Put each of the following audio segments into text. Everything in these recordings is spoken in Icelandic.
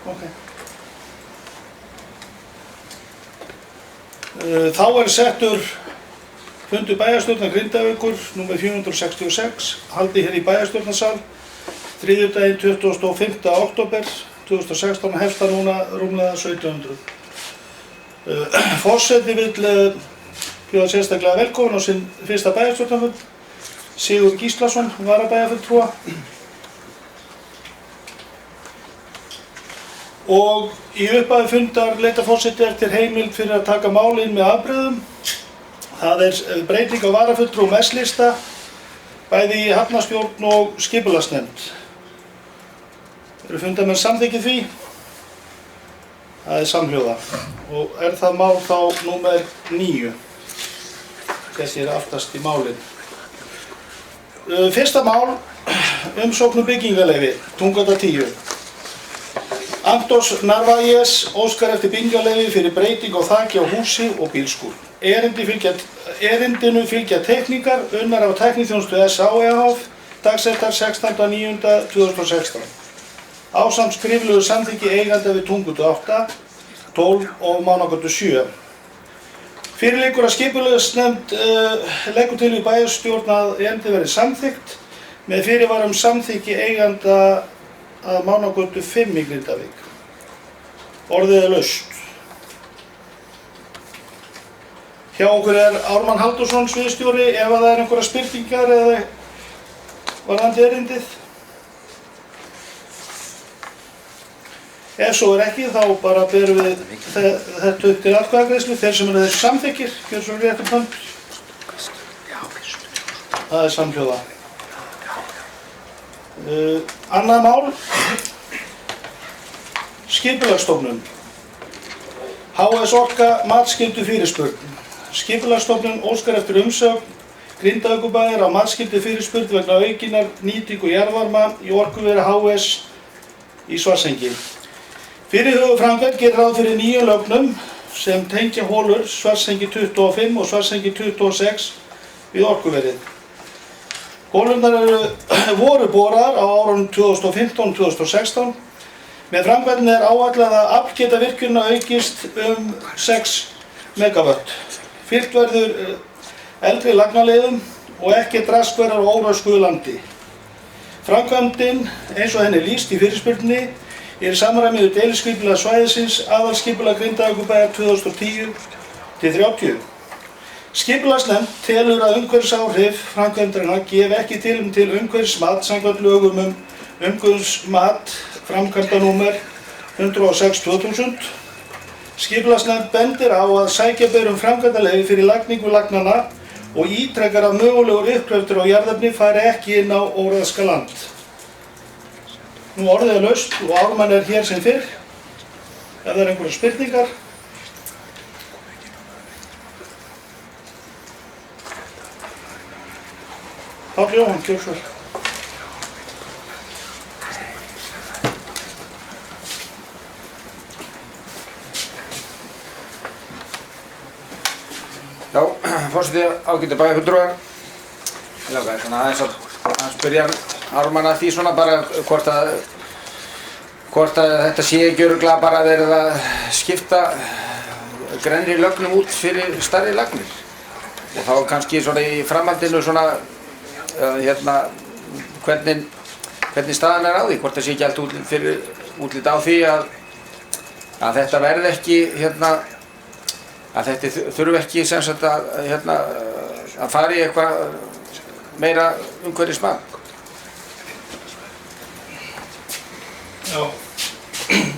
Ok. Þá settur fundur bæjarstjórnar Grindavíkur númer 466 haldið hér í bæjarstjórnarsal þriðjudaginn 25. október 2016 og hefst það núna rúmlega 1700. Forseti vill bjóða sérstaklega velkomin á sinn fyrsta bæjarstjórnarfund Sigurð Gíslason, varabæjarfulltrúa. Og í upphafi fundar leitar forseti eftir heimild fyrir að taka mál inn með afbrigðum. Það breyting á varafulltrúum S-lista, bæði í hafnarstjórn og skipulagsnefnd. Eru fundarmenn samþykkið því? Það samhljóða. Og það mál þá númer 9. Þessi aftast í málin. Fyrsta mál, umsókn byggingarleyfi, Tungagata 10. Antos Narvaez óskar eftir byggingarleyfi fyrir breyting á þaki á húsi og bílskúr. Erindinu fylgja teikningar unnar af tækniþjónustu SA e.h.f. dagsettar 16.9.2016. Ásamt skriflegu samþykki eiganda við Tungagötu 8, 12 og Mánagötu 7. Fyrir liggur að skipulagsnefnd leggur til í bæjarstjórn að erindið verði samþykkt með fyrirvara samþykki eiganda að Mánagötu 5 í Grindavík. Orðið laust. Hjá okkur Ármann Halldórsson sviðsstjóri ef það einhverja spurningar eða varðandi erindið. Ef svo ekki þá bara berum við þetta upp til atkvæðagreiðslu. Þeir sem eru þessu samþykkir, gjör svo rétt hönd. Það samhljóða. Annað mál. Skipulagsstofnun. HS Orka matsskyldu fyrirspurn. Skipulagsstofnun óskar eftir umsögn Grindavíkurbæjar á matsskyldu fyrirspurn vegna aukinnar nýtingu jarðvarma í orkuveri HS í Svartsengi. Fyrirhuguð framkvæmd gerir ráð fyrir 9 lögnum sem tengja holur Svartsengi 25 og Svartsengi 26 við orkuverið. Holurnar voru boraðar á árunum 2015-2016. Með framkvæmdinni áætlað að aflgeta virkjunar aukist 6 megawatt. Fylgt verður eldri lagnaleiðum og ekkert rask verður á óröskuðu landi. Framkvæmdin, eins og henni lýst í fyrirspurninni, í samræmi við deiliskipulag svæðisins aðalskipulag Grindavíkurbæjar 2010-30. Skipulagsnefnd telur að umhverfisáhrif framkvæmdarinnar gefi ekki tilefni til umhverfismat samkvæmt lögum umhverfismat framkvæmdanúmer 106/2000. Skipulagsnefnd bendir á að sækja ber framkvæmdaleyfi fyrir lagningu lagnanna og ítrekar að mögulegur uppgröftur á jarðefni fari ekki inn á óræðska land. Nú orðið laust og Ármann hér sem fyrr. Ef það einhverjar spurningar. Páll Jóhann, gjör svo vel. Já, forseti ágætu bæjarfulltrúar. Ég langaði svona aðeins að spyrja Ármann að því svona bara hvort að þetta sé ekki örugglega bara verið að skipta grennri lögnum út fyrir stærri lagnir. Og þá kannski svona í framhaldinu svona hvernig staðan á því, hvort það sé ekki allt útlit á því að þetta verði ekki að þetta þurfi ekki sem sagt að fara í eitthvað meira umhverfismat. Já,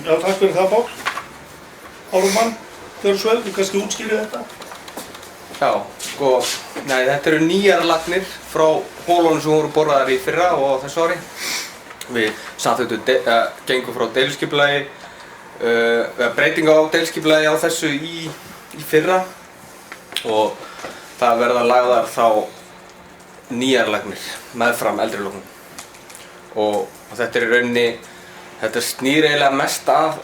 takk fyrir það Páll. Ármann, gjör svo vel, þú kannski útskýrið þetta. Já, sko, þetta eru nýjar lagnir frá holunum sem voru boraðar í fyrra og þessu ári. Við gengum frá deiliskipulagi, breyting á deiliskipulagi á þessu í fyrra og það verða lagðar þá nýjar lagnir meðfram eldri lögnum. Og þetta er í rauninni, þetta snýr eiginlega mest að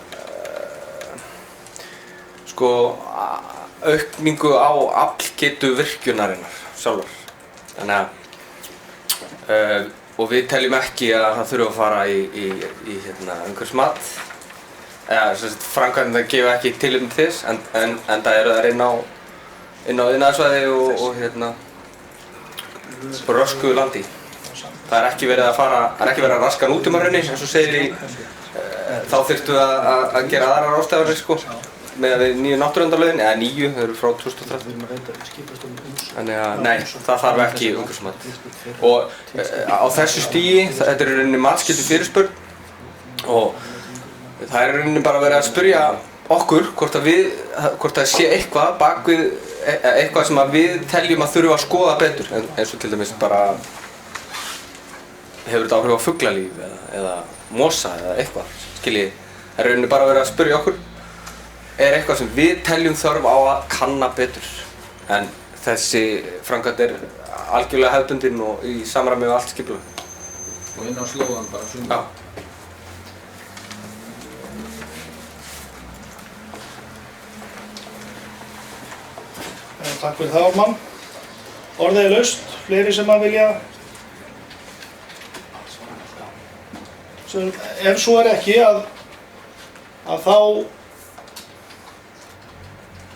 aukningu á aflgetu virkjunarinnar sjálfar. Þannig að og við teljum ekki að það þurfi að fara í umhverfismat framkvæmdina gefa ekki tilefni til þess, en það eru þær inn á iðnaðarsvæði og hérna röskuðu landi. Það er ekki verið að raska nútímarunni, eins og segir í þá þyrftu að gera aðrar ráðstafanir sko, með við nýju náttúruverndarlögin, eða nýju, þau eru frá 2013. Þannig að nei, það þarf ekki umhverfismat. Og á þessu stigi, þetta er í rauninni matskyldu fyrirspurn og það er í rauninni bara verið að spyrja okkur hvort það sé eitthvað bak við, eitthvað sem að við teljum að þurfa að skoða betur, eins og til dæmis bara hefur þetta áhrif á fuglalíf eða mosa eða eitthvað, skiljið. Það er í rauninni bara verið að spyrja okkur, er eitthvað sem við teljum þörf á að kanna betur. En þessi framkvæmd er algjörlega hefðbundin og í samræmi við allt skipulag. Og inn á slóðan bara sundum. Já. Takk fyrir það, Ármann. Orðið er laust, fleiri sem að vilja. Ef svo er ekki að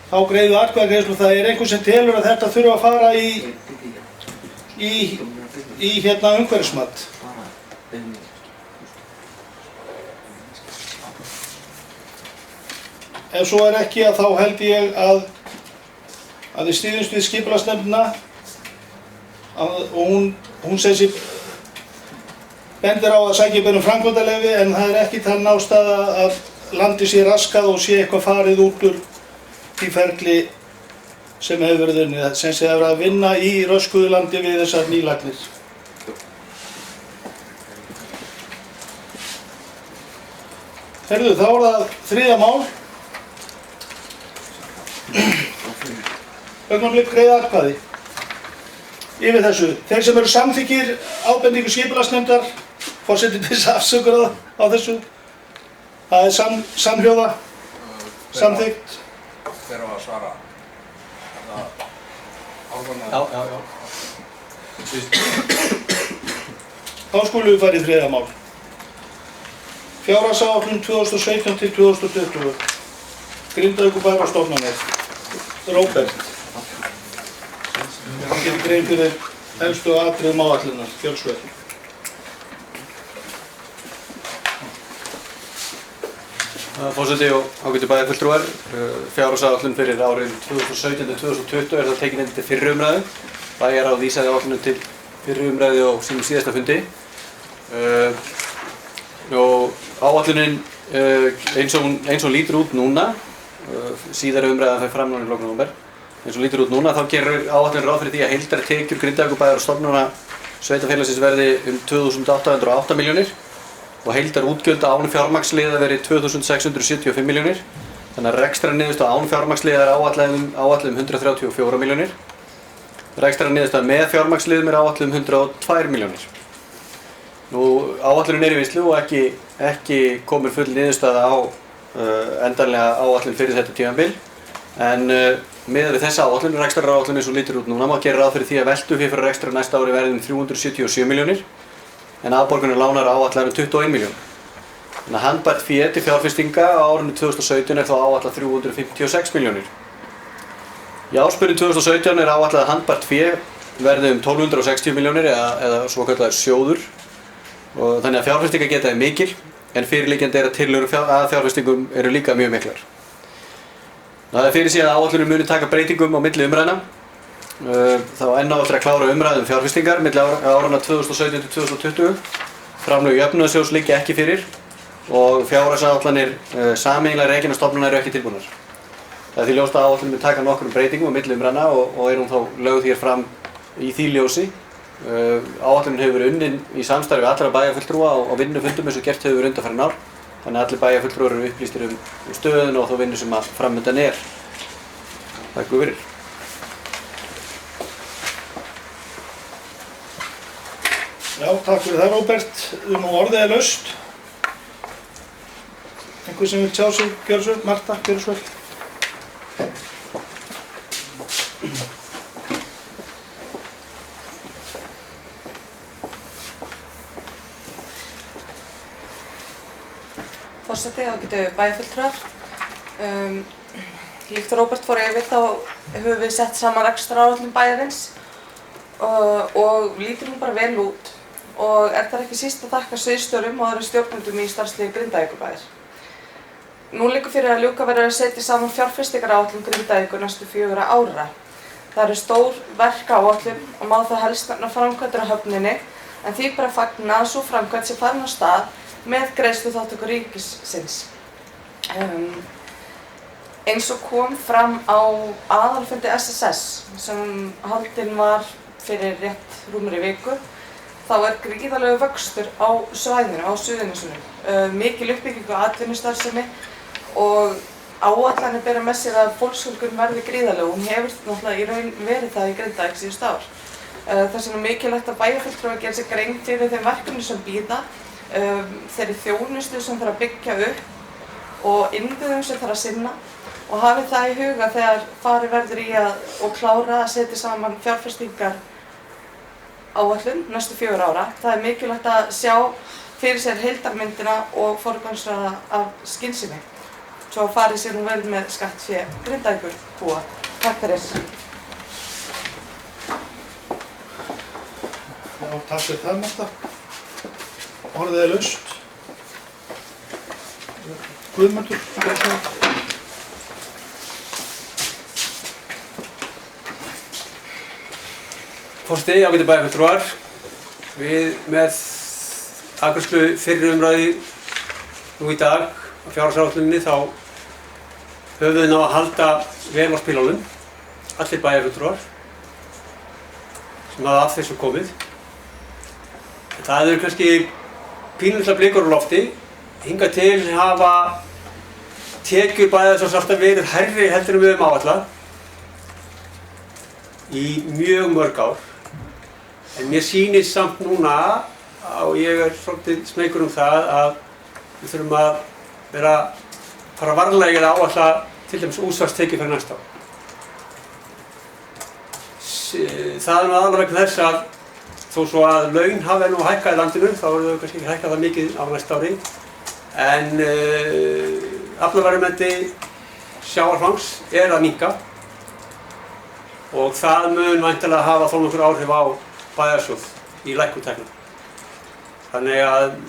þá greiðu atkvæðagreiðslu. Það er einhver sem telur að þetta þurfa að fara í hérna umhverfismat. Ef svo er ekki að þá held ég að við styðjumst við skipulagsnefndina og hún segir sér bendir á að sækja um framkvæmdaleyfi, en það er ekki talin ástæða að landi sé raskað og sé eitthvað farið út úr því ferli sem hefur verið unnið, sem sé að vera að vinna í röskuðu landi við þessar nýlagnir. Heyrðu, þá er það þriðja mál. Augnablik greiða atkvæði yfir þessu. Þeir sem eru samþykkir ábendingu skipulagsnefndar, forseti til þess afsökunar á þessu. Það er samhljóða, samþykkt. Hver var að svara? Já. Þá skulum við fara í þriðja mál. Fjárhagsáætlun 2017 til 2020. Grindavíkurbær og stofnanir. Róbert. Hann getur grein fyrir helstu atriðum áætlunar, Kjölsvöld. Forseti og ágætu bæjarfulltrúar, fjárhagsáætlun fyrir árin 2017 til 2020 það tekin inn til fyrri umræðu. Bæjarráð vísaði áætlunum til fyrri umræðu á sínum síðasta fundi. Og áætlunin eins og lítur út núna, síðari umræðan fer fram núna í lok nóvember. Eins og lítur út núna, þá gerir áætlunin ráð fyrir því að heildartekjur Grindavíkurbæjar og stofnana sveitarfélagsins verði 2.808 milljónir og heildarútgjöld án fjármagnsliða verði 2.675 milljónir. Þannig að rekstrarniðurstaða án fjármagnsliða er áætluð 134 milljónir. Rekstrarniðurstaða með fjármagnsliðum er áætluð 102 milljónir. Nú, áætlunin er í vinnslu og ekki komur full niðurstaða á endanlega áætlun fyrir þetta tímabil, en miðað við þessa áætlun, rekstraráætlun eins og lítur út núna, má gera ráð fyrir því að veltufé fyrir rekstrar næsta ári verði 377 milljónir, en afborganir lánar áætlaðar 21 milljón. Þannig að handbært fé til fjárfestinga á árinu 2017 er þá áætlað 356 milljónir. Í ársbyrjun 2017 er áætlað að handbært fé verði 1260 milljónir eða svokallaður sjóður, og þannig að fjárfestingageta er mikil, en fyrirliggjandi er að tillögur að fjárfestingum eru líka mjög miklar. Það er fyrir síðan að áætlunin muni taka breytingum á milli umræðna. Það var enn á eftir að klára umræðu fjárfestingar milli áranna 2017 til 2020. Framlög jöfnunarsjóðs liggja ekki fyrir og fjárhagsáætlanir sameiginlegra rekinna stofnana eru ekki tilbúnar. Það er því ljóst að áætlunin mun taka nokkrum breytingum á milli umræðna og er hún þá lögð hér fram í því ljósi. Áætlunin hefur verið unnin í samstarfi við allra bæjarfulltrúa á vinnufundum eins og gert hefur verið undanfarin ár. Þannig að allir bæjarfulltrúar eru upplýstir stöðuna og þá vinnu sem að framundan er. Takk fyrir. Já, takk fyrir það, Róbert. Nú orðið er laust. Einhver sem vil tjá sig, Kjölsvöld, Marta, Kjölsvöld. forseti, ágætu bæjarfulltrúar. Líkt og Róbert fór yfir þá höfum við sett saman rekstraráætlun bæjarins og lítur nú bara vel út og er þar ekki síst að þakka sviðsstjórum og öðrum stjórnendum í starfsliði Grindavíkurbæjar. Nú liggur fyrir að ljúka verður að setja saman fjárfestingaráætlun Grindavíkur næstu 4 ára. Það eru stór verkáætlun og má það helst nefna framkvæmdir á höfninni en því bara fagna að sú framkvæmd sé farin af stað með greiðsluþátttöku ríkisins. Eins og kom fram á aðalfundi SSS sem haldinn var fyrir rétt rúmri viku, þá er gríðarlegur vöxtur á svæðinu, á Suðurnesjunum. Mikil uppbygging á atvinnustarfsemi og áætlanir bera með sér að fólksfjölgun verði gríðarleg. Hún hefur náttúrulega í raun verið það í Grindavík síðustu ár. Þess vegna er mikilvægt að bæjarfulltrúar gera sér grein fyrir þeim verkefnum sem bíða, þeirri þjónustu sem þarf að byggja upp og innviðum sem þarf að sinna og hafi það í huga þegar farið verður í og klára að setja saman fjárfestingar áætlun næstu 4 ára. Það er mikilvægt að sjá fyrir sér heildarmyndina og forgangsraða af skynsemi. Svo farið sér nú vel með skattfé Grindavíkurbúa. Takk fyrir. Já, takk fyrir það, Marta. Orðið er laust. Guðmundur, Forseti, ágætu bæjarfulltrúar, við með afgreiðslu fyrri umræðu nú í dag á fjárhagsáætluninni þá höfum við náð að halda vel á spilunum, allir bæjarfulltrúar sem hafa af þessu komið. Það eru kannski pínulitlar blikur á lofti. Hingað til hafa tekjur bæjarins alltaf verið hærri heldur en við höfum áætlað í mjög mörg ár. En mér sýnist samt núna, og ég er svolítið smeykur það, að við þurfum að fara varlega að áætla til dæmis útsvarstekjur fyrir næsta ár. Það er aðallega vegna þess að þó svo að laun hafi nú hækkað í landinu, þá eru þau kannski ekki hækkað það mikið á næsta ári. En aflaverðmæti sjávarfangs er að minnka og það mun væntanlega hafa þó nokkur áhrif á bæjarsjóð í lækkun tekna. Þannig að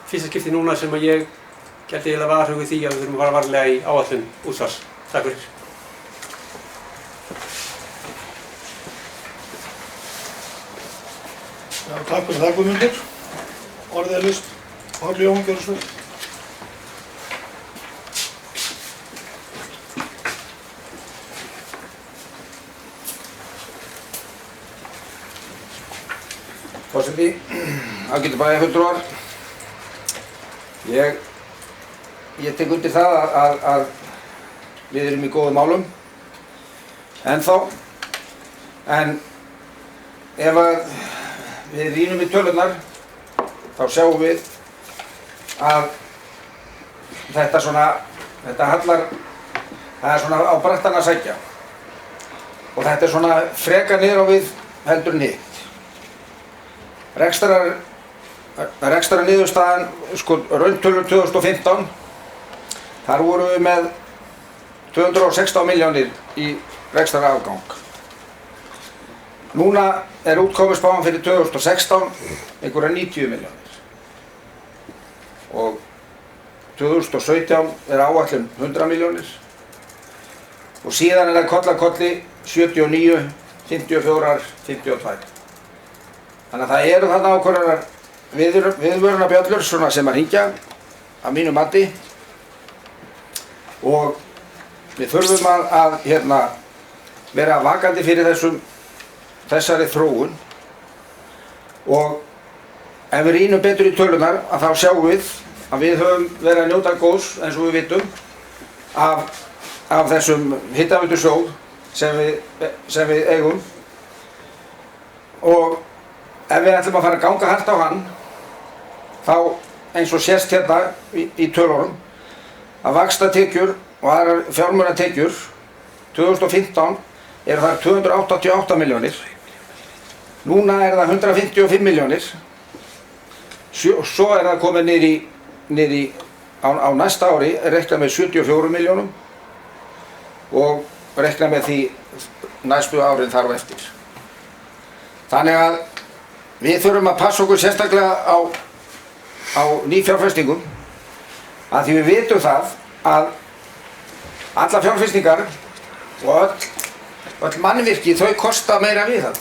fyrsta skipti núna sem að ég gæti eiginlega varhuga við því að við þurfum að fara varlega í áætlun útsvars. Takk fyrir. já, takk fyrir það, Guðmundur. Orðið er laust. Orri Jóhann, gjörðu svo. Forseti, ágætu bæjarfulltrúar, ég tek undir það að við erum í góðum málum ennþá, en ef við rýnum í tölurnar þá sjáum við að þetta hallar, það er svona á brattan að sækja og þetta er svona frekar niður á við heldur en hitt. Rekstrar niðurstaðan, rauntölur 2015, þar vorum við með 216 milljónir í rekstrarafgang. Núna er útkomuspáin fyrir 2016 einhverja 90 milljónir og 2017 er áætlun 100 milljónir og síðan er það koll af kolli 79, 54, 52. Þannig að það eru þarna ákveðnar viðvörunarbjöllur sem að hringja að mínu mati og við þurfum að vera vakandi fyrir þessari þróun og ef við rýnum betur í tölunar að þá sjáum við að við höfum verið að njóta góðs eins og við vitum af þessum hitaveitusjóð sem við eigum og ef við ætlum að fara að ganga hart á hann, þá eins og sést hérna í tölunum að vaxtatekjur og aðrar fjármunatekjur 2015 eru þar 288 milljónir. Núna er það 155 milljónir. Svo er það komið niður í á næsta ári reikna með 74 milljónum og reikna með því næstu árin þar á eftir. Þannig að við þurfum að passa okkur sérstaklega á nýfjárfestingum að því við vitum það að alla fjárfestingar og öll mannvirki þau kosta meira viðhald.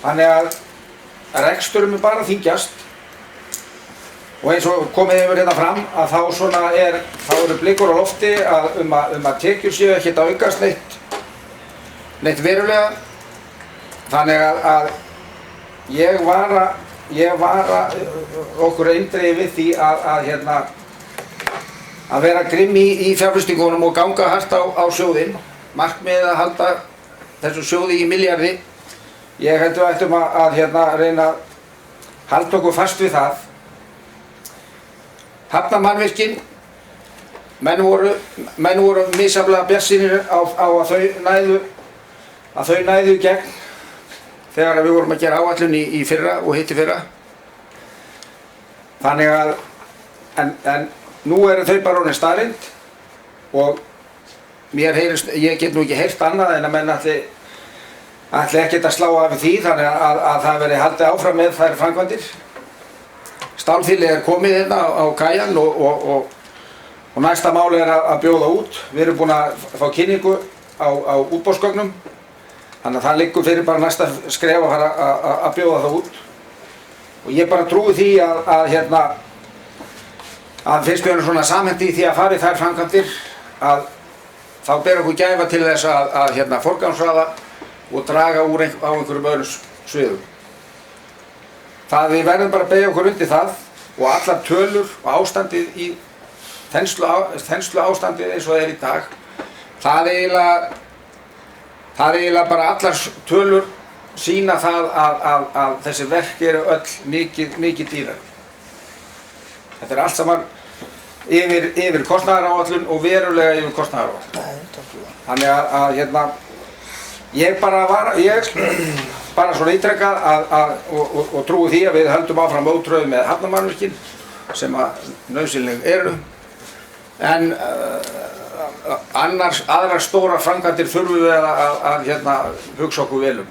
Þannig að reksturum bara að þyngjast og eins og komið hefur hérna fram að þá eru blikur á lofti að tekjur séu ekkert að aukast neitt verulega. Þannig að ég vara okkur eindregið við því að vera grimm í fjárfestingunum og ganga hart á sjóðinn. Markmiðið að halda þessu sjóði í milljarði. Ég held við ættum að reyna að halda okkur fast við það. Hafnarmannvirkin, menn voru misjafnlega bjartsýnir á að þau næðu í gegn þegar við vorum að gera áætlun í fyrra og hitt í fyrra. Þannig að, en nú eru þau bara orðin staðreynd og ég get nú ekki heyrt annað en að menn ætli ekkert að slá af því, þannig að það verði haldið áfram með þær framkvæmdir. Stálþilið er komið hérna á kajan og næsta máli er að bjóða út. Við erum búin að fá kynningu á útboðsgögnum, þannig að það liggur fyrir bara næsta skref að fara að bjóða það út. Og ég bara trúi því að fyrst við erum svona samhendi í því að fara í þær framkvæmdir að þá ber okkur gæfa til þess að forgangsraða og draga úr á einhverjum öðrum sviðum. Við verðum bara að beygja okkur undir það og allar tölur og ástandið í þenslu ástandið eins og það er í dag, það er eiginlega bara allar tölur sýna það að þessi verk eru öll mikið dýrari. Þetta er allt saman yfir kostnaðaráætlun og verulega yfir kostnaðaráætlun. Þannig að ég bara svona ítrekkað og trúi því að við höldum áfram ótröðu með hafnarmannvirkin sem nauðsynleg eru. En aðrar stórar framkvæmdir þurfum við að hugsa okkur vel um.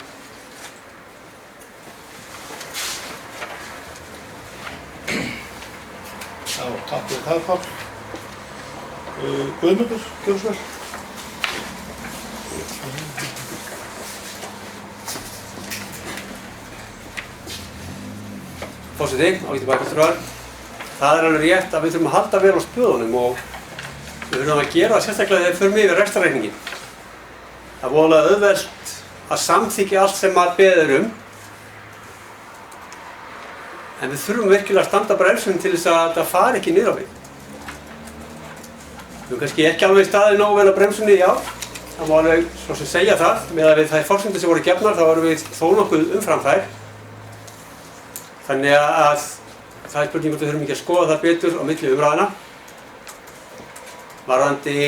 Já, takk fyrir það, Páll. Guðmundur, gjörðu svo vel. Forseti, ágætu bæjarfulltrúar. Það er alveg rétt að við þurfum að halda vel á spöðunum og við þurfum að gera það sérstaklega þegar við förum yfir rekstrarreikninginn. Það er voðalega auðvelt að samþykkja allt sem maður beðið en við þurfum virkilega að standa bremsunum til þess að það fari ekki niður á við. Við erum kannski ekki alveg staðið nógu vel á bremsunni í ár. Það má alveg svo sem segja það, meðan við þær forsendur sem voru gefnar þá erum við þó nokkuð umfram þær. Þannig að það er spurning hvort við þurfum ekki að skoða það betur á milli umræðna. Varðandi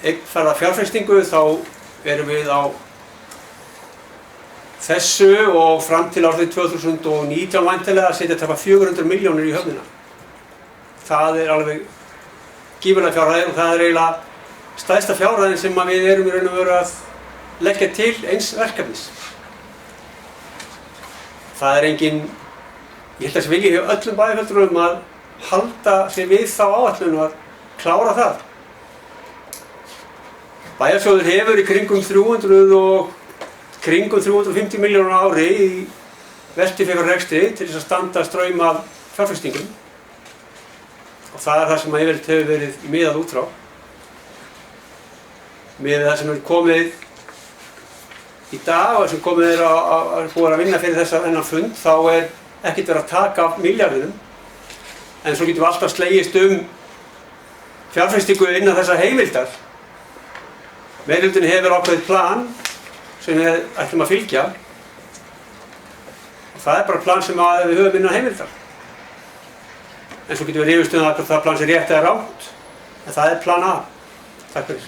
eignfærða fjárfestingu þá erum við á þessu og fram til árið 2019 væntanlega að setja tæpa 400 milljónir í höfnina. Það er alveg gífurlega fjárhæð og það er eiginlega stærsta fjárhæðin sem við erum í raun og veru að leggja til eins verkefnis. Það er engin Ég held að þessi vilji hjá öllum bæjarfulltrúum að halda sig við þá áætlun og að klára það. Bæjarsjóður hefur í kringum 350 milljónir á ári í veltufjár rekstri til þess að standa straum af fjárfestingum. Og það er það sem yfirleitt hefur verið miðað út frá. Miðað það sem er komið í dag og sem komið er búið að vinna fyrir þennan fund, þá er ekkert verið að taka af milljarðinum, en svo getum við alltaf slegist fjárfestingu innan þessa heimildar. Meirihlutinn hefur ákveðið plan sem við ætlum að fylgja og það er bara plan sem við höfum innan heimildar. En svo getum við rifist hvort það plan sé rétt eða rangt, en það er plan A. Takk fyrir.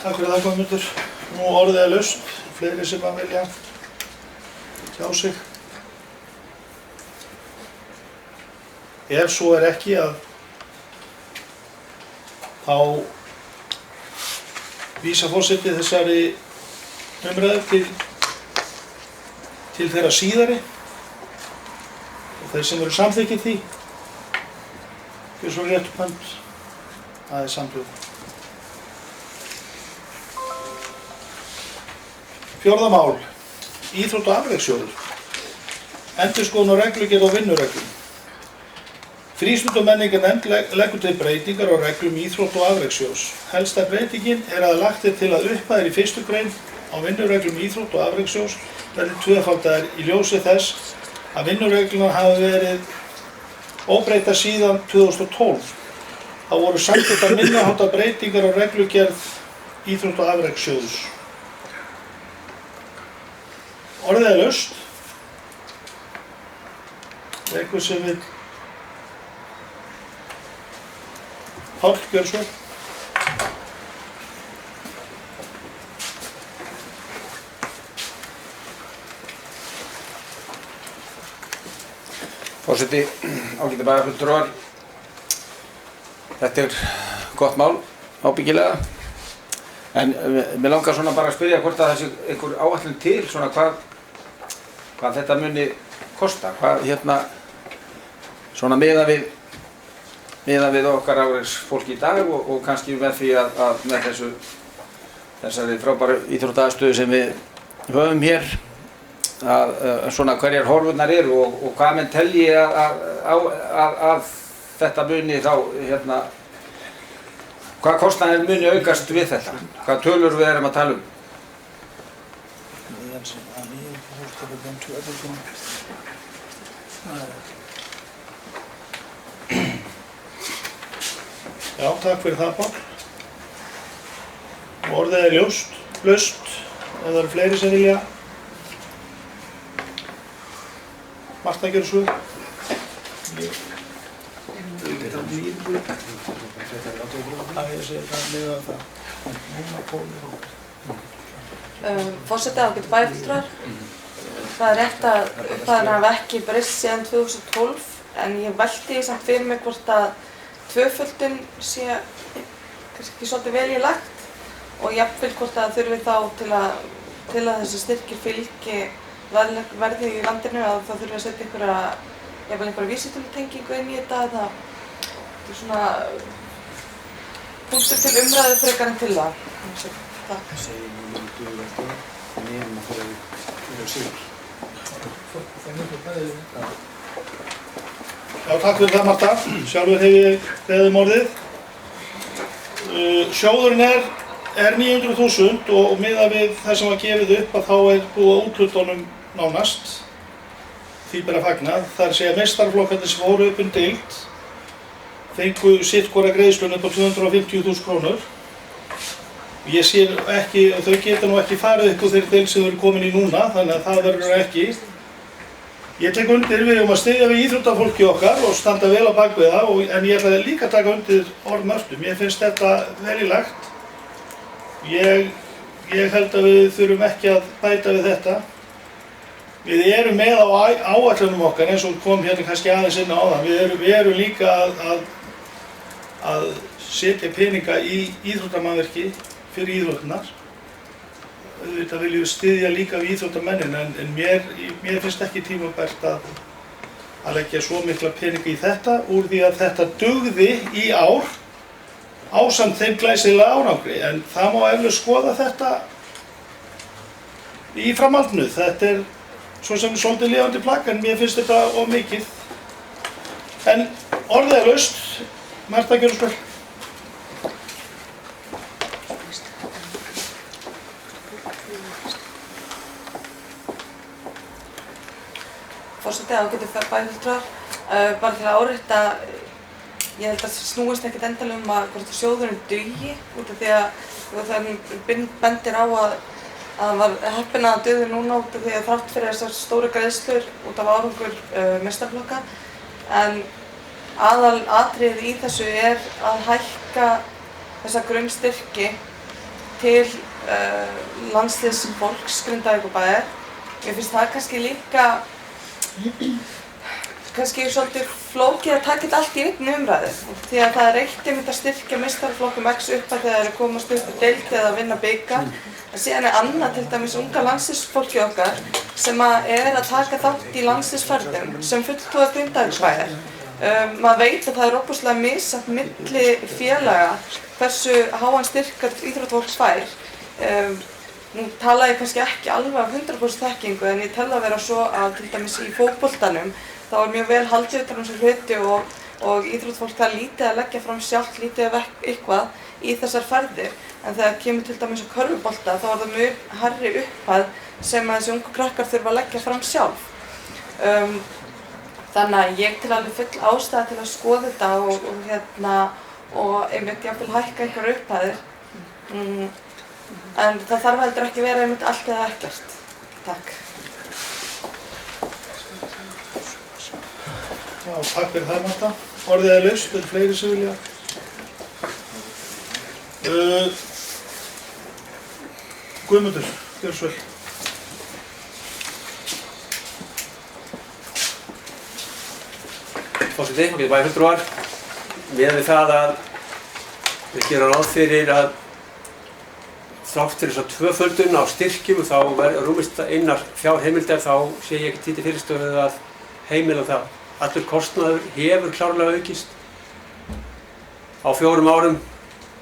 Takk fyrir það, Guðmundur. Nú orðið er laust, fleiri sem að vilja tjá sig. Ef svo er ekki þá vísa forseti þessari umræðu til þeirra síðari og þeir sem eru samþykkir því fyrir svo rétt upp hönd. Það er samhljóð. Fjórða mál. Íþrótta- og afrekssjóður. Endurskoðun á reglugerð og vinnureglum. Frístundamenningarnefnd leggur til breytingar á reglum íþrótta- og afrekssjóðs. Helsta breytingin að lagt til að upphæðir í 1. grein á vinnureglum íþrótta- og afrekssjóðs verði tvöfaldaðar í ljósi þess að vinnureglunar hafa verið óbreyttar síðan 2012. Það voru samþykktar minniháttar breytingar á reglugerð íþrótta- og afrekssjóðs. Orðið er laust. Einhver sem vill. Páll, gjörðu svo. Forseti, ágætu bæjarfulltrúar, þetta gott mál, ábyggilega. En mér langar svona bara að spyrja hvort það sé einhver áætlun til, svona hvað þetta muni kosta, hvað svona miðað við okkar afreksfólk í dag og kannski með því að með þessari frábæru íþróttaaðstöðu sem við höfum hér, að svona hverjar horfurnar eru og hvað menn telji að þetta muni þá hvað kostnaðir muni aukast við þetta? Hvað tölur við erum að tala um? Já, takk fyrir það, Páll. Orðið er laust, ef það eru fleiri sem vilja. Marta, gjörðu svo. Forseti, ágætu bæjarfulltrúar. Það er rétt að upphæðin hafi ekki breyst síðan 2012 en ég velti samt fyrir mig hvort að tvöföldun sé kannski ekki svolítið vel í lagt og jafnvel hvort að þurfi þá til að þessi styrkir fylgi verði í landinu að það þurfi að setja einhverja vísitölutengingu inn í þetta eða svona punktur til umræðu frekar en til það. Takk. Já, takk fyrir það, Marta. Sjálfur hef ég beðið orðið. Sjóðurinn er 900.000 og miðað við það sem var gefið upp að þá er búið að úthluta honum nánast. Því ber að fagna. Það er að segja meistaraflokkarnir sem fóru upp deild fengu sitt hvora greiðslun upp á 250.000 krónur. Ég sé ekki, þau geta nú ekki farið upp á þeirri deild sem þau eru komin í núna, þannig að það verður ekki. Ég tek undir við að styðja við íþróttafólki okkar og standa vel á bak við það, en ég ætla líka að taka undir orð Mörtu. Mér finnst þetta vel í lagt. Ég held að við þurfum ekki að bæta við þetta. Við erum með á áætlunum okkar, eins og kom hérna kannski aðeins inn á það. Við erum líka að setja peninga í íþróttamannvirki fyrir íþróttirnar. Auðvitað viljum við styðja líka við íþróttamennin en mér finnst ekki tímabært að leggja svo mikla peninga í þetta úr því að þetta dugði í ár ásamt þeim glæsilega árangri. En það má eflaust skoða þetta í framhaldinu. Þetta er svo sem svolítið lifandi plagg en mér finnst þetta of mikið. En orðið er laust. Marta, gjörðu svo vel. Forseti, ágætu bæjarfulltrúar. Bara til að árétta, ég held að snúist ekkert endilega hvort sjóðurinn dugi út af því að það bendir á að það var heppinn að dugi núna út af því að þrátt fyrir þessar stóru greiðslur út af árangur meistaraflokka. En aðalatriðið í þessu er að hækka þessa grunnstyrki til landsliðsfólks Grindavíkurbæjar. Mér finnst það kannski líka kannski svolítið flókið að taka þetta allt í einn umræðu því að það er eitt einmitt að styrkja meistaraflokkum X upp að þegar þeir komast upp í deild eða að vinna bikar. En síðan er annað til dæmis unga landsliðsfólkið okkar sem að taka þátt í landsliðsferðum sem fulltrúar Grindavíkurbæjar. Maður veit að það er ofboðslega misjafnt milli félaga hversu háan styrk íþróttafólk fær. Nú tala ég kannski ekki alveg af 100% þekkingu en ég tel að vera svo að til dæmis í fótboltanum þá er mjög vel haldið utan um þessu hluti og íþróttafólk það lítið að leggja fram sjálft, lítið að eitthvað í þessar ferðir. En þegar kemur til dæmis á körfubolta þá er það mjög hærri upphæð sem að þessi ungu krakkar þurfa að leggja fram sjálf. Þannig að ég tel alveg full ástæða til að skoða þetta og einmitt jafnvel hækka einhverjar upphæðir. En það þarf heldur ekki vera einmitt allt eða ekkert. Takk. Já, takk fyrir það, Marta. Orðið er laust, eru fleiri sem vilja. Guðmundur, gjörðu svo vel. Forseti, ágætu bæjarfulltrúar, miðað við það að við gerum ráð fyrir að þrátt fyrir þessa tvöföldun á styrkjum þá rúmist innar fjárheimildar þá sé ég ekki til fyrirstöðu að heimila það. Allur kostnaður hefur klárlega aukist á 4 árum,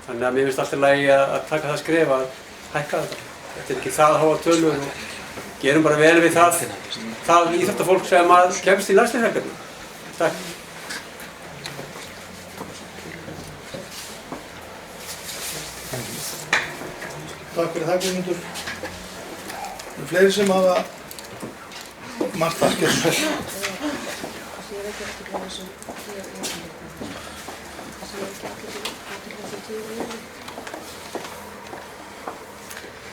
þannig að mér finnst alltaf lagi að taka það skref að hækka þetta. Þetta er ekki það háa tölur og gerum bara vel við það íþróttafólk sem að kemst í landsliðsverkefni. Takk. Takk fyrir það, Guðmundur. Það eru fleiri sem hafa Marta, gjörðu svo vel.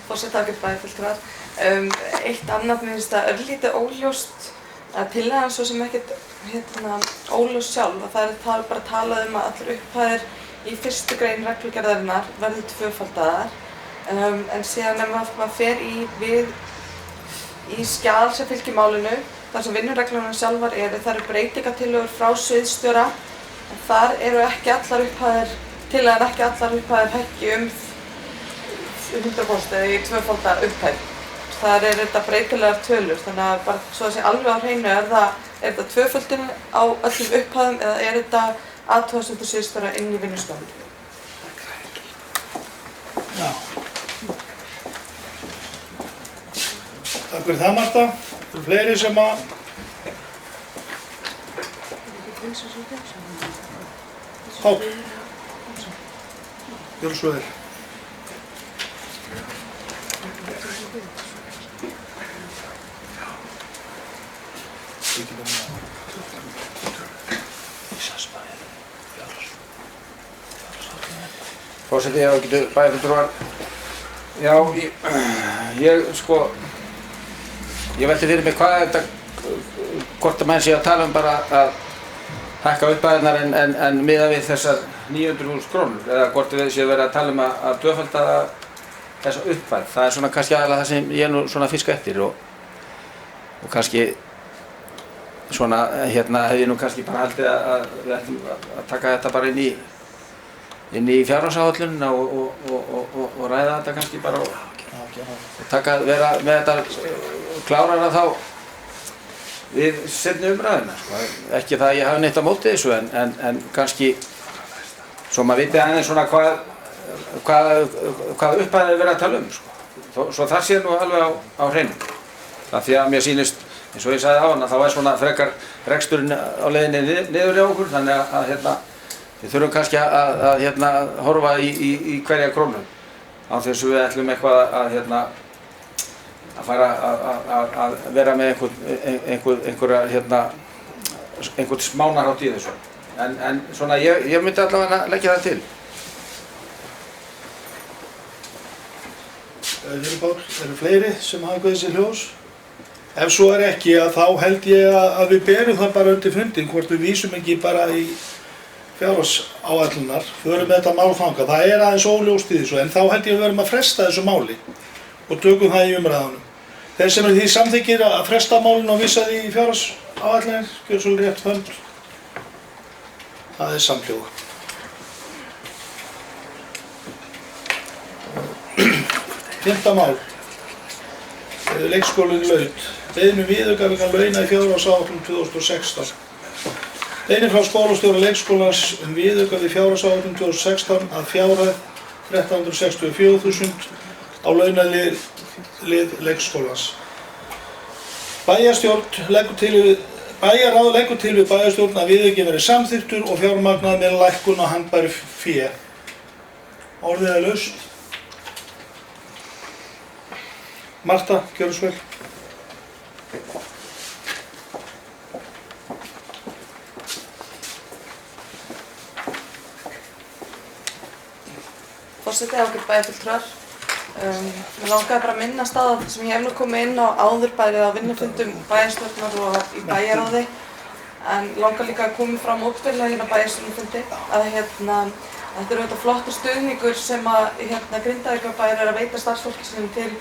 Forseti, ágætu bæjarfulltrúar. Eitt annað mér finnst það örlítið óljóst að tillagan svo sem ekkert óljóst sjálf og það er bara talað um að allar upphæðir í 1. grein reglugerðarinnar verði tvöfaldaðar. En síðan ef maður fer í skjal sem fylgir málinu, þar sem vinnureglurnar sjálfar það eru breytingatillögur frá sviðsstjóra, en þar eru ekki allar upphæðir, tillagan ekki allar upphæðir hækki 100% eða í tvöfalda upphæð. Þar þetta breytilegar tölur, þannig að bara svo að sé alveg á hreinu, þetta tvöföldun á öllum upphæðum eða þetta athugasemdir sviðsstjóra inn í vinnustofan? Já. Takk fyrir það, Marta. Það eru fleiri sem að... Páll. Gjörðu svo vel. Forseti, ágætu bæjarfulltrúar. Já, ég velti fyrir mig hvað þetta, hvort að menn sé að tala um bara að hækka upphæðirnar en miðað við þessar 900.000 krónur eða hvort við séum verið að tala um að tvöfalda þessa upphæð. Það er svona kannski aðalega það sem ég nú svona fiska eftir og kannski svona hef ég nú kannski bara haldið að við ætlum að taka þetta bara inn í fjárhagsáætlunina og ræða þetta kannski bara og vera með þetta klárara þá við seinni umræðuna. Ekki það að ég hafi neitt á móti þessu en kannski svo maður viti aðeins svona hvað upphæðið er verið að tala um. Svo það sé nú alveg á hreinu. Það því að mér sýnist, eins og ég sagði áðan, að þá er svona frekar reksturinn á leiðinni niður hjá okkur, þannig að við þurfum kannski að horfa í hverja krónu á þess að við ætlum eitthvað að fara að vera með einhvern smánahátt í þessu. En svona ég myndi allavega leggja það til. Eru fleiri sem hafa guðið sér hljós? Ef svo er ekki, þá held ég að við berum það bara undir fundin, hvort við vísum ekki bara í fjárhagsáætlunar, förum með þetta mál þangað. Það er aðeins óljóst í þessu, en þá held ég að við verum að fresta þessu máli og tökum það í umræðunum. Þeir sem því samþykkir að fresta málinu og vísa því í fjárhagsáætlanir, gjörðu svo rétt hönd. Það er samhljóða. 5. mál. Leikskólinn Laut. Beiðni viðauka vegna launa í fjárhagsáætlun 2016. Beiðni frá skólastjóra leikskólans viðauka við fjárhagsáætlun 2016 að fjárhæð 364.000 á launalið leikskólans. Bæjarráð leggur til við bæjarstjórn að viðauki verði samþykktur og fjármagnað með lækkun á handbæru fé. Orðið er laust. Marta, gjörðu svo vel. Forseti, ágætt bæjarfulltrúar. Mér langaði bara að minnast á það sem ég hef nú komið inn á áður bæði á vinnufundum bæjarstjórnar og í bæjarráði. En langar líka að koma fram opinberlega hérna á bæjarstjórnarfundi að þetta er auðvitað flottur stuðningur sem að Grindavíkurbær er að veita starfsfólki sínum til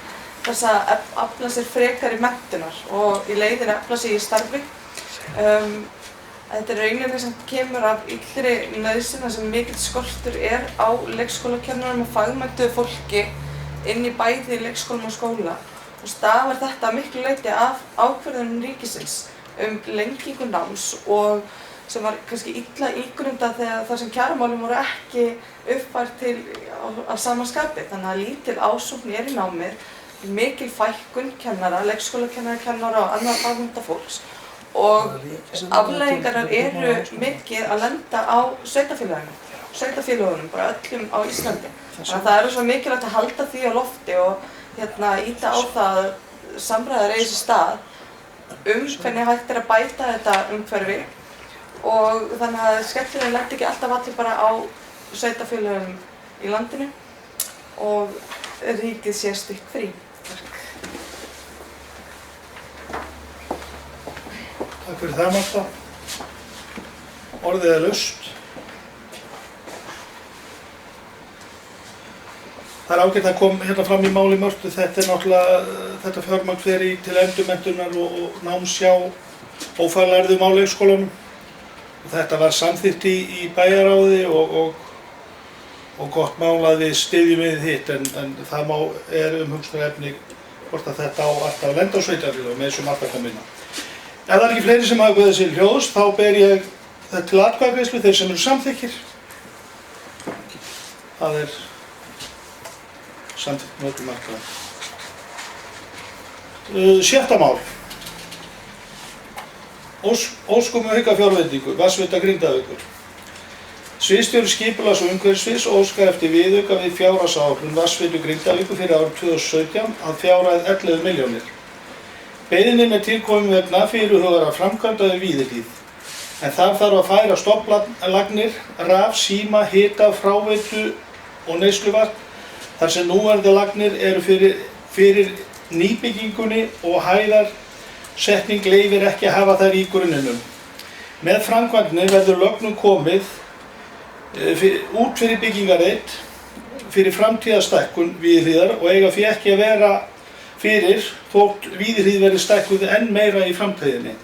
þess að afla sér frekari menntunar og í leiðinni afla sér í starfi. Þetta er rauninni sem kemur af illri nauðsynna sem mikill skortur er á leikskólakennurum og fagmenntuðu fólki inn í bæði leikskólum og skóla. Og stafar þetta að miklu leyti af ákvörðunum ríkisins lengingu náms og sem var kannski illa ígrundað þegar þar sem kjaramálin voru ekki uppfært til af sama skapi. Þannig að lítil ásókn er í námið, mikil fækkun kennara, leikskólakennara og annað fagmenntafólks og afleiðingarnar eru mikið að lenda á sveitarfélögunum, bara öllum á Íslandi. Þannig að það eru svo mikilvægt að halda því á lofti og ýta á það að samræður eigi sér stað hvernig hægt er að bæta þetta umhverfi og þannig að skemmtilegin lendi ekki alltaf allir bara á sveitarfélögum í landinu og ríkið sé styrkt frí. Takk fyrir það, Marta. Orðið er laust. Það er ágætt að koma hérna fram í máli Mörtu. Þetta er náttúrulega, þetta fjármagn fer til endurmenntunar og náms hjá ófaglærðum á leikskólanum. Þetta var samþykkt í bæjarráði og gott mál að við styðjum við hitt en það er umhugsunarefni hvort að þetta á alltaf að lenda á sveitarfélögum eins og Marta kom inn á. Ef það er ekki fleiri sem hafa guðið sér hljóðs, þá ber ég þetta til atkvæðagreiðslu þeir sem eru samþykkir. Það er samþykkt með öllum atkvæðum. 6. mál. Óskum auka fjárveitingu, vatnsveita Grindavíkur. Sviðsstjóri skipulags- og umhverfissviðs óskar eftir viðauka við fjárhagsáætlun vatnsveitu Grindavíkur fyrir árið 2017 að fjárhæð 11 milljónir. Beiðnin er tilkomin vegna fyrirhugaðra framkvæmda við Víðihlíð, en þar þarf að færa stofnlagnir, raf, síma, hita, fráveitu og neysluvatn, þar sem núverandi lagnir eru fyrir nýbyggingunni og hæðarsetning leyfir ekki að hafa þær í grunninum. Með framkvæmdinni verður lögnum komið út fyrir byggingareit fyrir framtíðarstækkun Víðihlíðar og eiga því ekki að vera fyrir þótt Víðihlíð verði stækkuð enn meira í framtíðinni.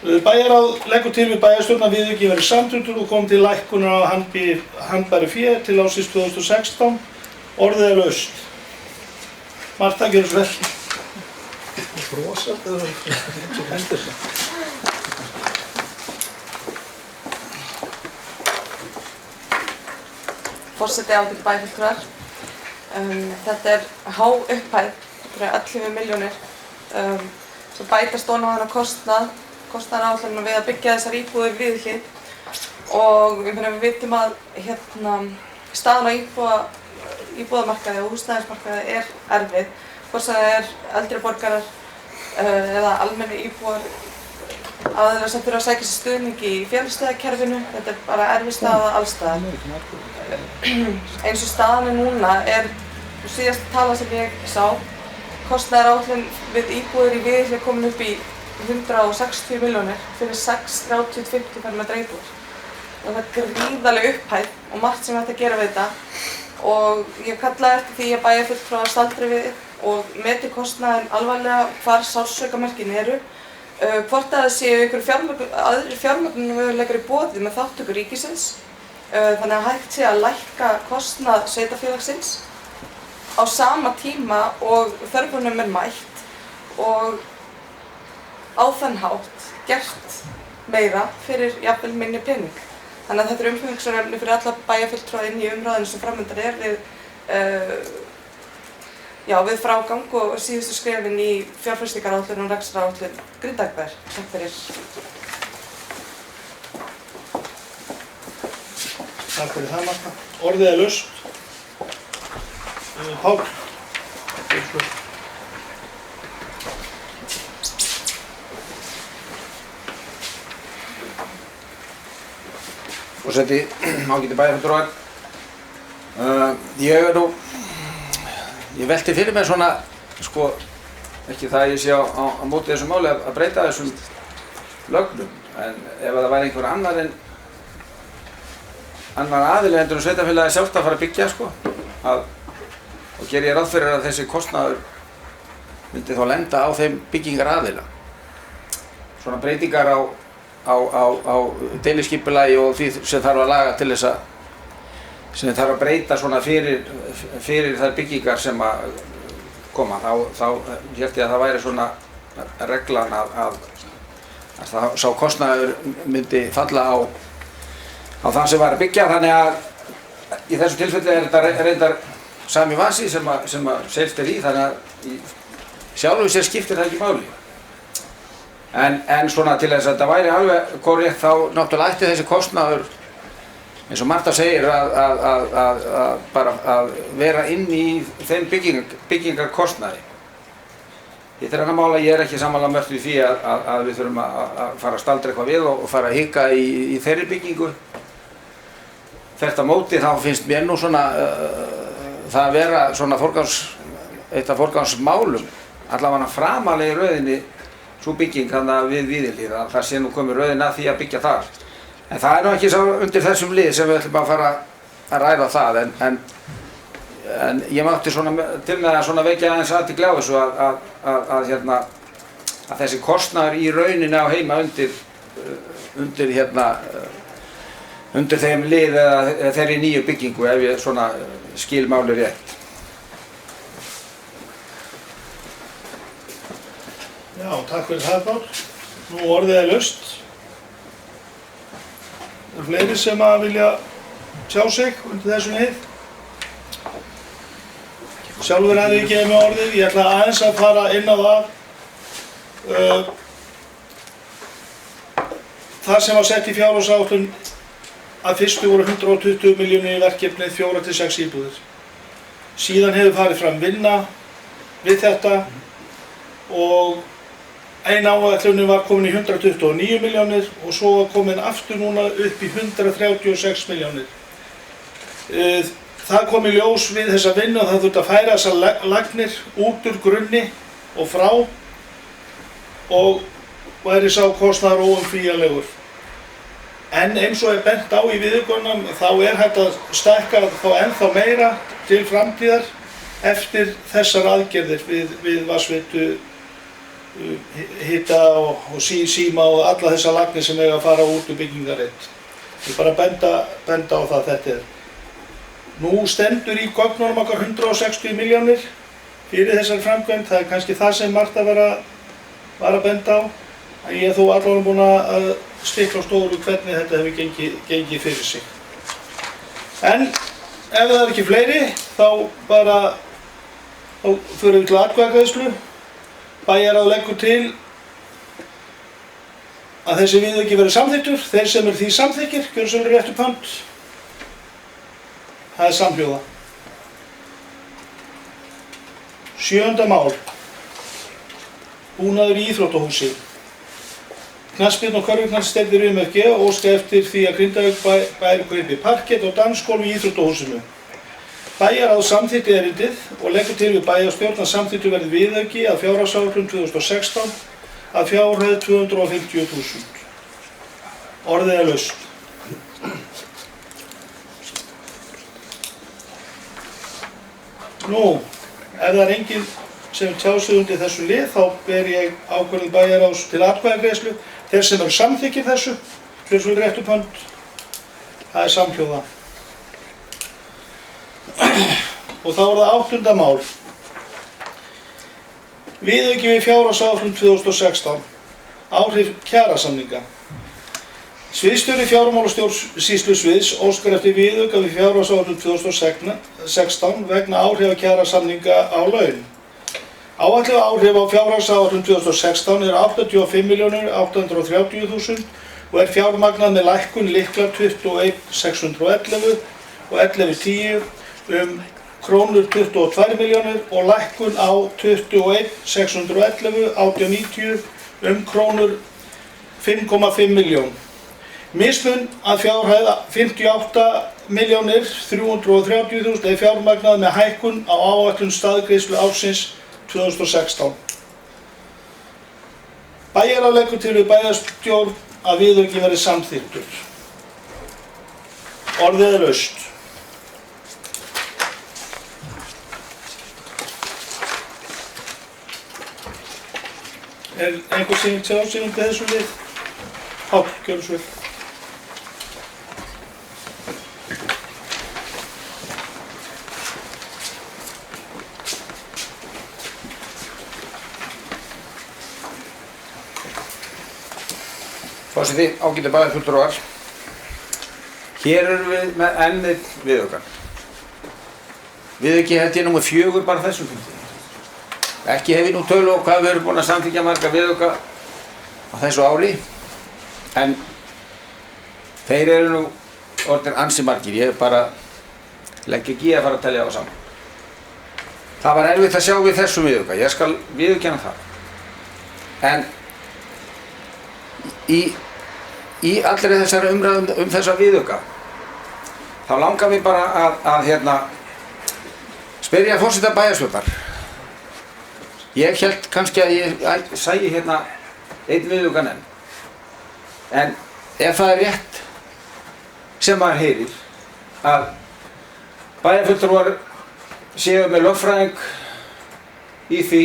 Bæjarráð leggur til við bæjarstjórn að viðauki verði samþykktur og kom til lækkunar á handbæru fé til ársins 2016. Orðið er laust. Marta, gjörðu svo vel. Forseti, ágætu bæjarfulltrúar. Þetta er há upphæð, þetta eru 11 milljónir sem bætast ofan á þennan kostnaðaráætlun við að byggja þessar íbúðir við Víðihlíð og við vitum að staðan á íbúðamarkaði og húsnæðismarkaði er erfið, hvort sem það er eldri borgarar eða almenni íbúar aðeins sem þurfa að sækja sér stuðning í félagslegakerfinu. Þetta er bara erfið staða alls staðar. Eins og staðan núna er síðasta tala sem ég sá, kostnaðaráætlun við íbúðir í Víðihlíð komin upp í 160 milljónir fyrir 6 30-50 fermetra íbúðir. Það er gríðarleg upphæð og margt sem hægt að gera við þetta. og ég kallaði eftir því að bæjarfulltrúar staldri við og meti kostnaðinn alvarlega hvar sársaukamerkin eru, hvort að það séu aðrir fjármögnunarmöguleikar í boði með þátttöku ríkisins, þannig að hægt sé að lækka kostnað sveitarfélagsins á sama tíma og þörfunum mætt og á þann hátt gert meira fyrir jafnvel minni pening. Þannig að þetta er umfjöngsverkefni fyrir alla bæjarfulltrúa inn í umræðinu sem framöndan við frágang og síðustu skrefin í fjárfestingaráætlun og rekstraráætlun Grindavíkurbæjar. Takk fyrir. Takk fyrir það, Marta. Orðið laust. Páll. Forseti, ágæti bæjarfulltrúar. Ég velti fyrir mér svona, ekki það að ég sé á móti þessu máli að breyta þessum lögnum, en ef það væri einhver annar aðili en sveitarfélagið sjálft að fara að byggja, og geri ég ráð fyrir að þessi kostnaður myndi þá lenda á þeim byggingaraðila. Svona breytingar á deiliskipulagi og því sem þarf að laga til þess sem þarf að breyta svona fyrir þær byggingar sem að koma, þá held ég að það væri svona reglan að sá kostnaður myndi falla á þann sem var að byggja, þannig að í þessu tilfelli þetta reyndar sami vasi sem að seilst í, þannig að sjálfu sér skiptir það ekki máli. En svona til þess að þetta væri alveg korrétt þá náttúrulega ætti þessi kostnaður, eins og Marta segir, að vera inn í þeim byggingarkostnaði. Hitt er annað mál að ég er ekki sammála Mörtu í því að við þurfum að fara að staldra eitthvað við og fara að hika í þeirri byggingu. Þvert á móti þá finnst mér nú svona það að vera svona eitt af forgangsmálum, allavega framalega í röðinni sú bygging við Víðihlíð, að það sé nú komið röðin að því að byggja þar. En það er nú ekki undir þessum lið sem við ætlum að fara að ræða það, en ég mátti til með að vekja aðeins athygli á þessu að þessi kostnaður í rauninni á heima undir þeim lið eða þeirri nýju byggingu, ef ég skil máli rétt. Já, takk fyrir það, Páll. Nú orðið laust. Það eru fleiri sem að vilja sjá sig undir þessum lið. Sjálfur hefði ég gefið mig orðið. Ég ætla aðeins að fara inn á það. Það sem var sett í fjárhagsáætlun að fyrstu voru 120 milljónir í verkefnið 4 til 6 íbúðir. Síðan hefur farið fram vinna við þetta og ein áætlunin var komin í 129 milljónir og svo var komin aftur núna upp í 136 milljónir. Það kom í ljós við þessa vinnu að það þurfti að færa þessar lagnir út úr grunni og frá og væri sá kostnaður óumflýjanlegur. En eins og er bent á í viðaukunum þá er hægt að stækka þá ennþá meira til framtíðar eftir þessar aðgerðir við vatnsveitu, hita og síma og alla þessar lagnir sem eiga að fara út úr byggingarreit. Ég bara benda á það þetta er. Nú stendur í gögnunum okkar 160 milljónir fyrir þessari framkvæmd. Það er kannski það sem Marta var að benda á. Ég er þó allavega búinn að stikla á stóru hvernig þetta hefur gengið fyrir sig. En ef það er ekki fleiri, þá förum við til atkvæðagreiðslu. Bæjarráð leggur til að þessi viðauki verði samþykktur. Þeir sem eru því samþykkir, gjörðu svo vel rétt upp hönd. Það er samhljóða. 7. mál. Búnaður í íþróttahúsi. Knattspyrnu- og körfuknattdeildir UMFG óska eftir því að Grindavíkurbær kaupi parkett og dansgólf í íþróttahúsinu. Bæjarráð samþykkti erindið og leggur til við bæjarstjórn að samþykktur verði viðauki að fjárhagsáætlun 2016 að fjárhæð 250.000. Orðið er laust. Nú, ef það er enginn sem tjá sig undir þessu lið, þá ber ég ákvörðun bæjarráðs til atkvæðagreiðslu. Þeir sem eru samþykkir þessu, hljóðsvöld rétt upp hönd, það er samhljóða. Og þá er það 8. mál. Viðauki við fjárhagsáætlun 2016. Áhrif kjarasamninga. Sviðsstjóri fjármálastjórnsýslusviðs óskar eftir viðauka við fjárhagsáætlun 2016 vegna áhrifa kjarasamninga á laun. Áætluð áhrif á fjárhagsáætlun 2016 er 85.830.000 og er fjármagnað með lækkun lykla 21.611 og 11.10 krónur 22 milljónir og lækkun á 21.611 18.90 krónur 5,5 miljón. Mismun að fjárhæð 58.330.000 er fjármagnað með hækkun á áætlun staðgreiðslu ársins 2016. Bæjarráð leggur til við bæjarstjórn að viðauki verði samþykktur. Orðið er laust. Er einhver sem tjá sig undir þessu lið? Páll, gjörðu svo vel. Forseti, ágætu bæjarfulltrúar. Hér erum við með enn einn viðaukann. Viðauki held ég númer 4 bara þessum fundi. Ekki hef ég nú tölu á hvað við erum búin að samþykkja marga viðauka á þessu ári, en þeir eru nú orðnir ansi margir. Ég bara legg ekki að fara að telja á saman. Það var erfitt að sjá við þessum viðauka, ég skal viðurkenna það. En í allri þessari umræðum þessa viðauka, þá langar mér bara að spyrja forseta bæjarstjórnar. Ég hélt kannski að ég sæi hérna einn viðaukan enn. En ef það er rétt sem maður heyrir að bæjarfulltrúar séu með lögfræðing í því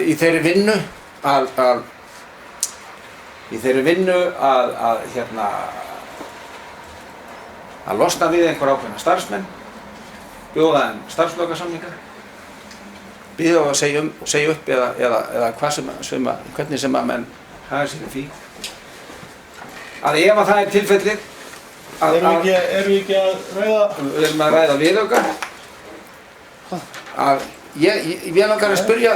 í þeirri vinnu að losna við einhver ákveðna starfsmenn, bjóða þeim starfslokasamninga, býða á að segja upp eða hvernig sem að menn hafa sér í því. Að ef að það er tilfellið Erum við ekki að ræða? Við erum að ræða viðauka. Ég langar að spyrja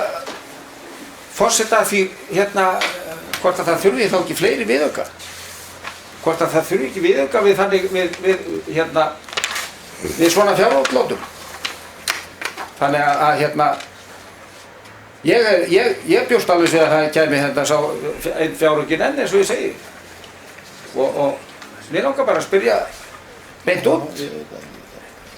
forseta því hvort að það þurfi þá ekki fleiri viðauka. Hvort að það þurfi ekki viðauka við svona fjárútlátum. Þannig að ég bjóst alveg við að það kæmi einn fjárúkin enn eins og ég segi. Og mér langar bara að spyrja beint út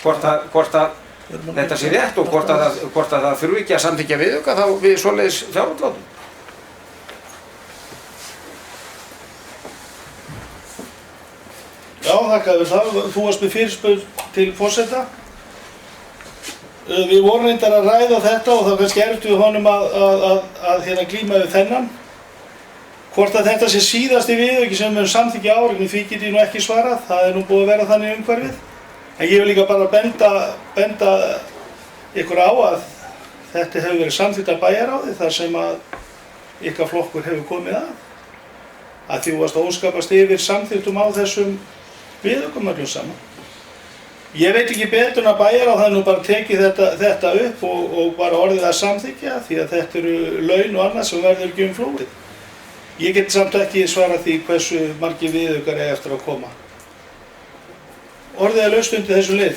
hvort að þetta sé rétt og hvort að það þurfi ekki að samþykkja viðauka þá við svoleiðis fjárútlátum. Já, þakka fyrir það. Þú varst með fyrirspurn til forseta. Við vorum reyndar að ræða þetta og það var kannski erfitt við honum að glíma við þennan. Hvort að þetta sé síðasti viðauki sem við samþykkja áreikni, því get ég nú ekki svarað. Það er nú búið að vera þannig umhverfið. En ég vil líka bara benda ykkur á að þetta hefur verið samþykkt af bæjarráði þar sem að ykkar flokkur hefur komið að. Að því þú varst að óskapast yfir samþykktum á þessum viðaukum öllum saman. Ég veit ekki betur en að bæjarráð það nú bara tekið þetta upp og bara orðið að samþykkja því að þetta eru laun og annað sem verður ekki flúið. Ég get samt ekki svarað því hversu margir viðaukar eiga eftir að koma. Orðið er laust undir þessu lið.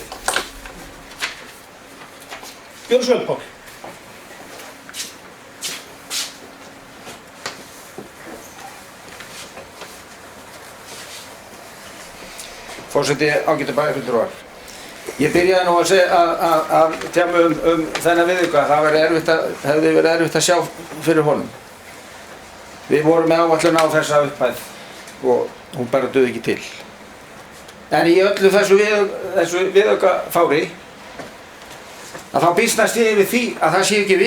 Gjörðu svo vel, Páll. Forseti, ágætu bæjarfulltrúar. Ég byrjaði nú að segja að tjá mig þennan viðauka. Það hefði verið erfitt að sjá fyrir honum. Við vorum með áætlun á þessa upphæð og hún bara dugði ekki til. En í öllu þessu viðaukafári að þá býsnast ég yfir því að það sé ekki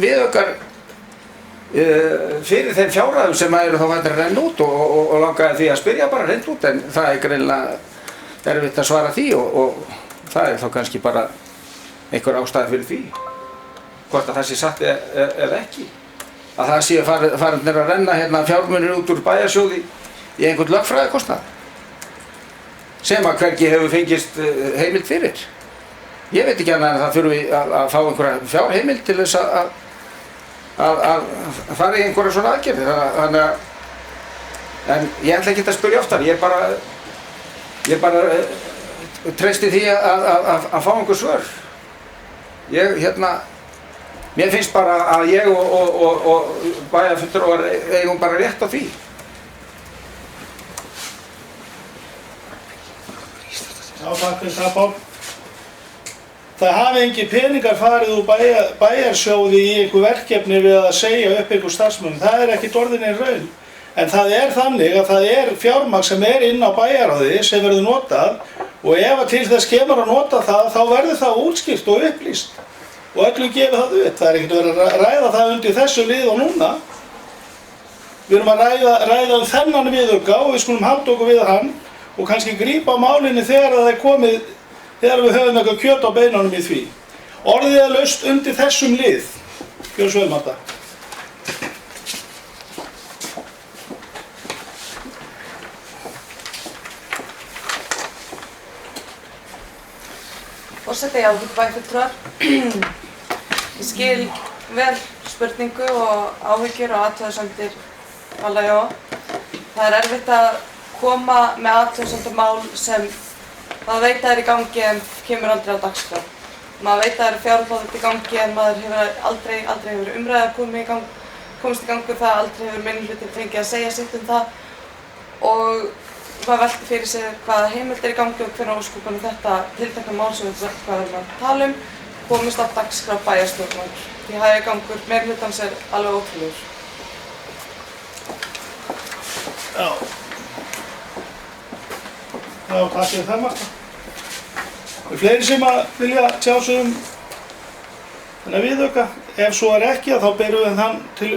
viðaukar fyrir þeim fjárhæðum sem eru þá hættir að renna út og langaði því að spyrja bara reynd út, en það er greinilega erfitt að svara því og það er þá kannski bara einhver ástæða fyrir því hvort að það sé satt eða ekki, að það sé farinir að renna hérna fjármunir út úr bæjarsjóði í einhvern lögfræðikostnað sem að hvergi hefur fengist heimild fyrir. Ég veit ekki annað en það þurfi að fá einhverja fjárheimild til þess að fara í einhverja svona aðgerðir, þannig að en ég ætla ekki að spyrja oftar, ég bara treysti því að fá einhver svör. Mér finnst bara að ég og bæjarfulltrúar eigum bara rétt á því. Já, takk fyrir það, Pál. Það hafi engin peningar farið úr bæjarsjóði í einhver verkefni við að segja upp einhver starfsmönnum. Það er ekki orðin einn raun. En það er þannig að það er fjármagn sem er inn á bæjarráði sem verður notað og ef að til þess kemur að nota það, þá verður það útskýrt og upplýst og öllum gefið það upp. Það er ekkert verið að ræða það undir þessu lið og núna. Við erum að ræða þennan viðauka og við skulum halda okkur við hann og kannski grípa á málinni þegar það er komið, þegar við höfum eitthvað kjöt á beinunum í því. Orðið er laust undir þessum lið. Gjörðu svo vel, Marta. Forseti, áhuga bæjarfulltrúar. Ég skil vel spurningu og áhyggjur og athugasemdir alla já. Það er erfitt að koma með athugasemdamál sem maður veit að er í gangi en kemur aldrei á dagskrá. Maður veit að það eru fjárútlátt í gangi en maður hefur aldrei hefur umræða komist í gangi það, aldrei hefur minnihluti fengið að segja sitt það og maður velti fyrir sig hvaða heimild er í gangi og hvernig ósköpunum þetta tiltekna mál sem við erum að tala komist á dagskrá bæjarstjórnar. Því hægagangur meirihlutans er alveg ótrúlegur. Já. Já, takk fyrir það, Marta. Og fleiri sem að vilja tjá sig þennan viðauka. Ef svo er ekki, þá berum við hann til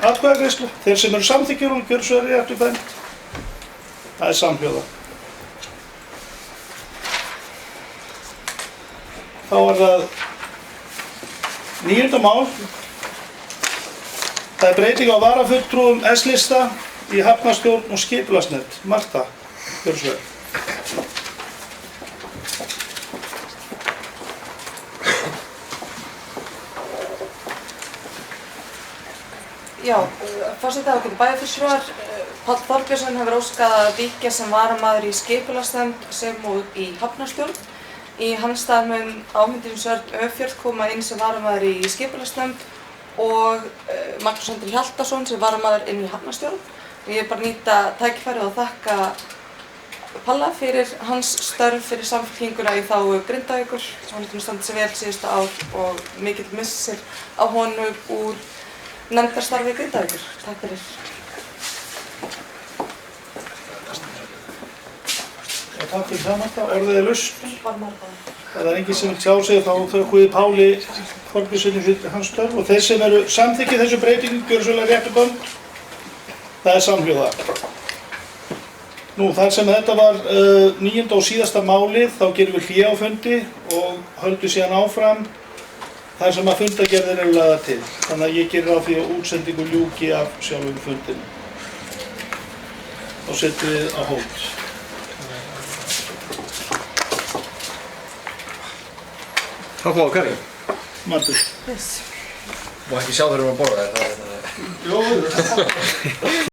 atkvæðagreiðslu. Þeir sem eru samþykkir og gjörðu svo rétt við bænd. Það er samhljóða. Þá er það 9. mál. Það er breyting á varafulltrúum S-lista í hafnarstjórn og skipulagsnefnd. Marta, gjörðu svo vel. Já, forseti ágætu bæjarfulltrúar. Páll Þorbjörnsson hefur óskað að víkja sem varamaður í skipulagsnefnd sem og í hafnarstjórn. Í hans stað mun Ámundur Sörn Öfjörð koma inn sem varamaður í skipulagsnefnd og Magnús Andri Hjaltason sem varamaður inn í hafnarstjórn. Ég bara nýta tækifærið og þakka Palla fyrir hans störf fyrir Samfylkinguna í þágu Grindavíkur. Hann hefur standið sig vel síðustu ár og mikill missir á honum úr nefndarstarfi Grindavíkur. Takk fyrir. Takk fyrir það, Marta. Orðið er laust. Ef það er enginn sem vil tjá sig þá þökkum við Páli Þorbjörnssoni fyrir hans störf og þeir sem eru samþykkið þessu breytingu gjörðu svo vel réttu bönd. Það er samhljóða. Nú, þar sem þetta var 9. og síðasta málið, þá gerum við hlé á fundi og höldum síðan áfram þar sem að fundagerðir eru lagðar til. Þannig að ég gerir ráð því að útsendingu ljúki af sjálfum fundinu. Þá setjum við á hold. Þá fáum við hverju? Martur. Má ekki sjá þegar við erum að borða þetta. Jó.